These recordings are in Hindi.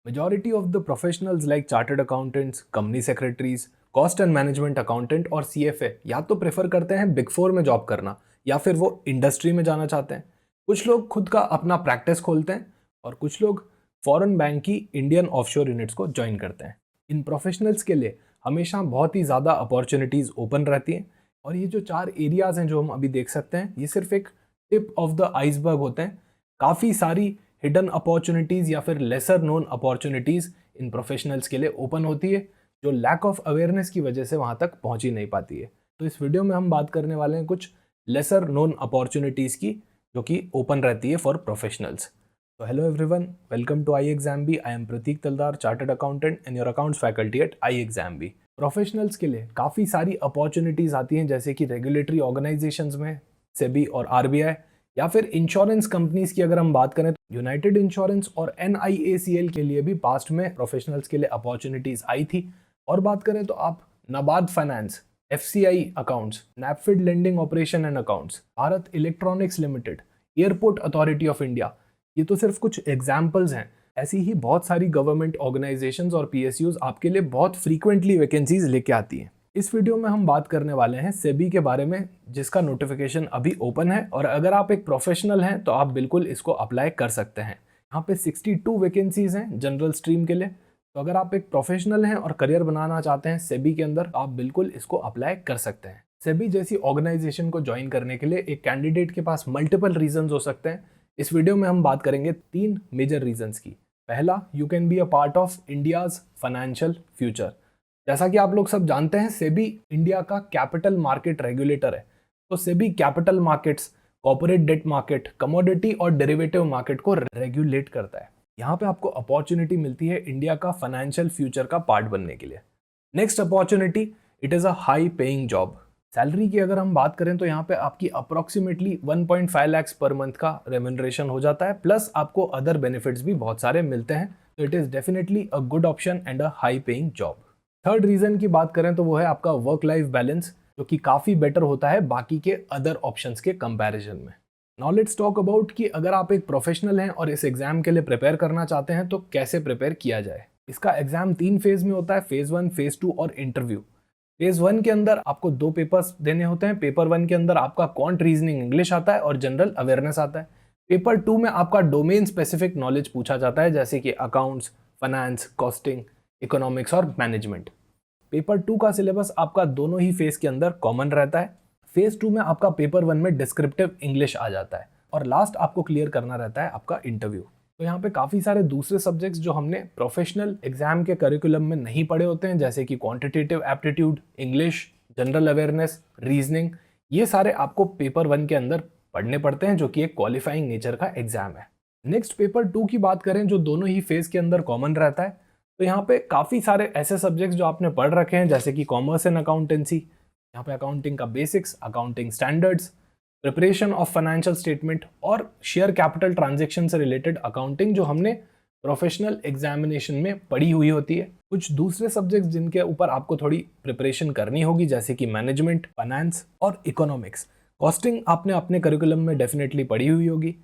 Majority of the professionals like chartered accountants, company secretaries, cost and management accountant और सीएफए या तो प्रेफर करते हैं बिग फोर में जॉब करना या फिर वो इंडस्ट्री में जाना चाहते हैं। कुछ लोग खुद का अपना प्रैक्टिस खोलते हैं और कुछ लोग फॉरेन बैंक की इंडियन ऑफशोर यूनिट्स को ज्वाइन करते हैं। इन प्रोफेशनल्स के लिए हमेशा बहुत ही ज़्यादा अपॉर्चुनिटीज़ ओपन रहती हैं और ये जो 4 एरियाज़ हैं जो हम अभी देख सकते हैं, ये सिर्फ एक टिप ऑफ द आइसबर्ग होते हैं। काफ़ी सारी हिडन अपॉर्चुनिटीज़ या फिर लेसर नोन अपॉर्चुनिटीज़ इन प्रोफेशनल्स के लिए ओपन होती है जो लैक ऑफ अवेयरनेस की वजह से वहाँ तक पहुँच ही नहीं पाती है। तो इस वीडियो में हम बात करने वाले हैं कुछ लेसर नोन अपॉर्चुनिटीज़ की जो कि ओपन रहती है फॉर प्रोफेशनल्स। तो hello everyone, welcome to I exam B. I am Prateek Taldar, chartered accountant and your accounts faculty at I exam B. Professionals के लिए काफ़ी सारी अपॉर्चुनिटीज़ आती हैं, जैसे कि रेगुलेटरी ऑर्गेनाइजेशंस में सेबी और आरबीआई, या फिर इंश्योरेंस कंपनीज की अगर हम बात करें तो यूनाइटेड इंश्योरेंस और एनआईएसीएल के लिए भी पास्ट में प्रोफेशनल्स के लिए अपॉर्चुनिटीज़ आई थी। और बात करें तो आप NABARD finance, FCI accounts, NaBFID lending operation and accounts, Bharat electronics limited, airport authority of India, ये तो सिर्फ कुछ एग्जाम्पल्स हैं। ऐसी ही बहुत सारी गवर्नमेंट ऑर्गेनाइजेशंस और पीएसयूज आपके लिए बहुत फ्रीक्वेंटली वैकेंसीज लेके आती हैं। इस वीडियो में हम बात करने वाले हैं सेबी के बारे में, जिसका नोटिफिकेशन अभी ओपन है और अगर आप एक प्रोफेशनल हैं तो आप बिल्कुल इसको अप्लाई कर सकते हैं। यहाँ पे 62 वैकेंसीज हैं जनरल स्ट्रीम के लिए। तो अगर आप एक प्रोफेशनल हैं और करियर बनाना चाहते हैं सेबी के अंदर, आप बिल्कुल इसको अप्लाई कर सकते हैं। सेबी जैसी ऑर्गेनाइजेशन को ज्वाइन करने के लिए एक कैंडिडेट के पास मल्टीपल रीजंस हो सकते हैं। इस वीडियो में हम बात करेंगे 3 मेजर रीजंस की। पहला, you can be a part of India's financial future. जैसा कि आप लोग सब जानते हैं, सेबी इंडिया का कैपिटल मार्केट रेगुलेटर है। तो SEBI capital markets, corporate debt market, commodity और डेरिवेटिव मार्केट को रेगुलेट करता है। यहाँ पे आपको अपॉर्चुनिटी मिलती है इंडिया का फाइनेंशियल फ्यूचर का पार्ट बनने के लिए। Next opportunity, it is a high paying job. Salary की अगर हम बात करें तो यहाँ पे आपकी अप्रोक्सीमेटली 1.5 लाख पर मंथ का रेम्यूनरेशन हो जाता है, प्लस आपको अदर बेनिफिट्स भी बहुत सारे मिलते हैं। तो it is definitely a good option and a high paying job. Third reason की बात करें तो वो है आपका वर्क लाइफ बैलेंस, जो कि काफ़ी बेटर होता है बाकी के अदर ऑप्शंस के कंपैरिजन में। नाउ लेट्स टॉक अबाउट कि अगर आप एक प्रोफेशनल हैं और इस एग्जाम के लिए प्रिपेयर करना चाहते हैं तो कैसे प्रिपेयर किया जाए। इसका एग्जाम 3 फेज में होता है, फेज 1, फेज 2 और इंटरव्यू। फेज 1 के अंदर आपको 2 पेपर्स देने होते हैं। पेपर 1 के अंदर आपका क्वांट रीजनिंग इंग्लिश आता है और जनरल अवेयरनेस आता है। पेपर 2 में आपका डोमेन स्पेसिफिक नॉलेज पूछा जाता है, जैसे कि अकाउंट्स, फाइनेंस, कॉस्टिंग, इकोनॉमिक्स और मैनेजमेंट। पेपर 2 का सिलेबस आपका दोनों ही फेज के अंदर कॉमन रहता है। फेज 2 में आपका पेपर 1 में डिस्क्रिप्टिव इंग्लिश आ जाता है और लास्ट आपको क्लियर करना रहता है आपका इंटरव्यू। तो यहाँ पे काफ़ी सारे दूसरे सब्जेक्ट्स जो हमने प्रोफेशनल एग्जाम के करिकुलम में नहीं पढ़े होते हैं, जैसे कि quantitative aptitude, English, general awareness, reasoning, ये सारे आपको पेपर 1 के अंदर पढ़ने पड़ते हैं, जो कि एक क्वालिफाइंग नेचर का एग्जाम है। नेक्स्ट, पेपर 2 की बात करें जो दोनों ही फेज के अंदर कॉमन रहता है। तो यहाँ पे काफ़ी सारे ऐसे सब्जेक्ट्स जो आपने पढ़ रखे हैं, जैसे कि कॉमर्स एंड अकाउंटेंसी, यहाँ पे अकाउंटिंग का basics, accounting standards, preparation of financial statement और शेयर कैपिटल ट्रांजैक्शन से रिलेटेड अकाउंटिंग, जो हमने प्रोफेशनल एग्जामिनेशन में पढ़ी हुई होती है। कुछ दूसरे सब्जेक्ट्स जिनके ऊपर आपको थोड़ी प्रिपरेशन करनी होगी, जैसे कि मैनेजमेंट, फाइनेंस और इकोनॉमिक्स। कॉस्टिंग आपने अपने करिकुलम में डेफिनेटली पढ़ी हुई होगी।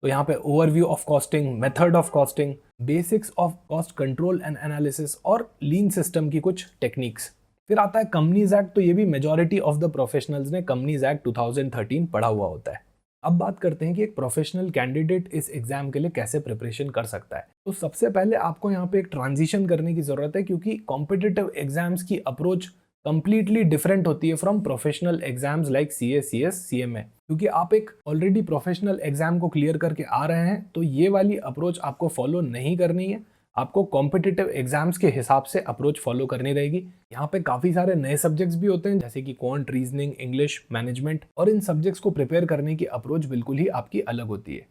तो यहाँ पे overview of costing, method of costing, basics of cost control and analysis और लीन सिस्टम की कुछ टेक्निक्स। फिर आता है कंपनीज एक्ट। तो ये भी मेजॉरिटी ऑफ द प्रोफेशनल्स ने कंपनीज एक्ट 2013 पढ़ा हुआ होता है। अब बात करते हैं कि एक प्रोफेशनल कैंडिडेट इस एग्जाम के लिए कैसे प्रिपरेशन कर सकता है। तो सबसे पहले आपको यहाँ पे एक ट्रांजिशन करने की जरूरत है, क्योंकि कॉम्पिटिटिव एग्जाम्स की अप्रोच कंप्लीटली डिफरेंट होती है from professional exams like CA, CS, CMA. क्योंकि आप एक ऑलरेडी प्रोफेशनल एग्जाम को क्लियर करके आ रहे हैं, तो ये वाली अप्रोच आपको फॉलो नहीं करनी है। आपको कॉम्पिटिटिव एग्जाम्स के हिसाब से अप्रोच फॉलो करनी रहेगी। यहाँ पे काफ़ी सारे नए सब्जेक्ट्स भी होते हैं, जैसे कि क्वांट, रीजनिंग, इंग्लिश, मैनेजमेंट, और इन सब्जेक्ट्स को प्रिपेयर करने की अप्रोच बिल्कुल ही आपकी अलग होती है।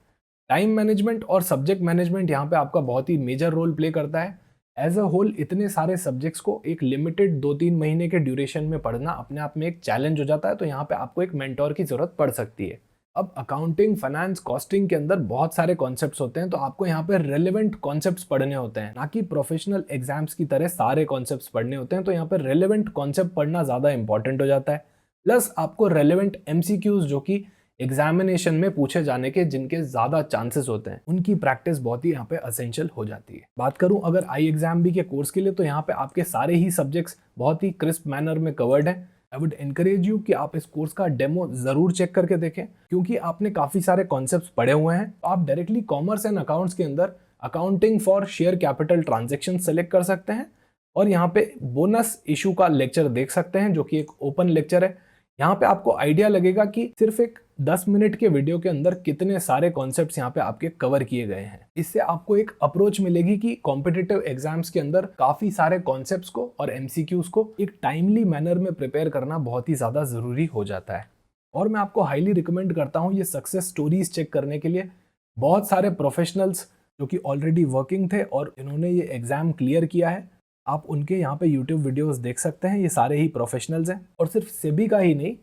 टाइम मैनेजमेंट और सब्जेक्ट मैनेजमेंट यहाँ पे आपका बहुत ही मेजर रोल प्ले करता है। एज अ होल इतने सारे सब्जेक्ट्स को एक लिमिटेड 2-3 महीने के ड्यूरेशन में पढ़ना अपने आप में एक चैलेंज हो जाता है। तो यहाँ पे आपको एक मेंटोर की जरूरत पड़ सकती है। अब अकाउंटिंग, फाइनेंस, कॉस्टिंग के अंदर बहुत सारे कॉन्सेप्ट्स होते हैं, तो आपको यहाँ पे रेलेवेंट कॉन्सेप्ट्स पढ़ने होते हैं, ना कि प्रोफेशनल एग्जाम्स की तरह सारे कॉन्सेप्ट्स पढ़ने होते हैं। तो यहाँ पे रेलेवेंट कॉन्सेप्ट पढ़ना ज़्यादा इंपॉर्टेंट हो जाता है। प्लस आपको रेलेवेंट एमसीक्यूज, जो कि एग्जामिनेशन में पूछे जाने के जिनके ज़्यादा चांसेस होते हैं, उनकी प्रैक्टिस बहुत ही यहाँ पे असेंशियल हो जाती है। बात करूँ अगर IExam के कोर्स के लिए, तो यहाँ पे आपके सारे ही सब्जेक्ट्स बहुत ही क्रिस्प मैनर में कवर्ड हैं। आई वुड एनकरेज यू कि आप इस कोर्स का डेमो ज़रूर चेक करके देखें, क्योंकि आपने काफ़ी सारे कॉन्सेप्ट्स पढ़े हुए हैं। तो आप डायरेक्टली कॉमर्स एंड अकाउंट्स के अंदर accounting for share capital transaction select कर सकते हैं और यहाँ पे बोनस इशू का लेक्चर देख सकते हैं, जो कि एक ओपन लेक्चर है। यहाँ पे आपको आइडिया लगेगा कि सिर्फ एक 10 मिनट के वीडियो के अंदर कितने सारे कॉन्सेप्ट्स यहाँ पे आपके कवर किए गए हैं। इससे आपको एक अप्रोच मिलेगी कि कॉम्पिटिटिव एग्जाम्स के अंदर काफी सारे कॉन्सेप्ट्स को और MCQs को एक टाइमली मैनर में प्रिपेयर करना बहुत ही ज्यादा जरूरी हो जाता है। और मैं आपको हाईली रिकमेंड करता हूँ ये सक्सेस स्टोरीज चेक करने के लिए। बहुत सारे प्रोफेशनल्स जो कि ऑलरेडी वर्किंग थे और इन्होंने ये एग्जाम क्लियर किया है, आप उनके यहाँ पे यूट्यूब वीडियोस देख सकते हैं। ये सारे ही प्रोफेशनल्स हैं और सिर्फ सेबी का ही नहीं,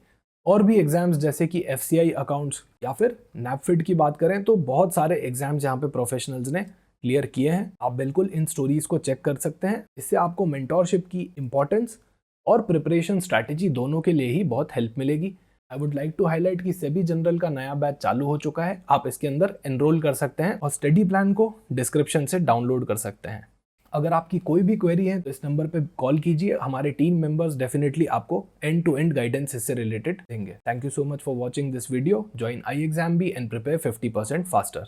और भी एग्जाम्स जैसे कि FCI अकाउंट्स या फिर NAPFID की बात करें तो बहुत सारे एग्जाम्स यहाँ पे प्रोफेशनल्स ने क्लियर किए हैं। आप बिल्कुल इन स्टोरीज को चेक कर सकते हैं। इससे आपको मेंटोरशिप की इंपॉर्टेंस और प्रिपरेशन स्ट्रैटेजी दोनों के लिए ही बहुत हेल्प मिलेगी। I would like to highlight कि सेबी जनरल का नया बैच चालू हो चुका है। आप इसके अंदर एनरोल कर सकते हैं और स्टडी प्लान को डिस्क्रिप्शन से डाउनलोड कर सकते हैं। अगर आपकी कोई भी क्वेरी है तो इस नंबर पे कॉल कीजिए। हमारे टीम मेंबर्स डेफिनेटली आपको एंड टू एंड गाइडेंस इससे रिलेटेड देंगे। Thank you so much for watching this video. Join IExam and prepare 50% faster.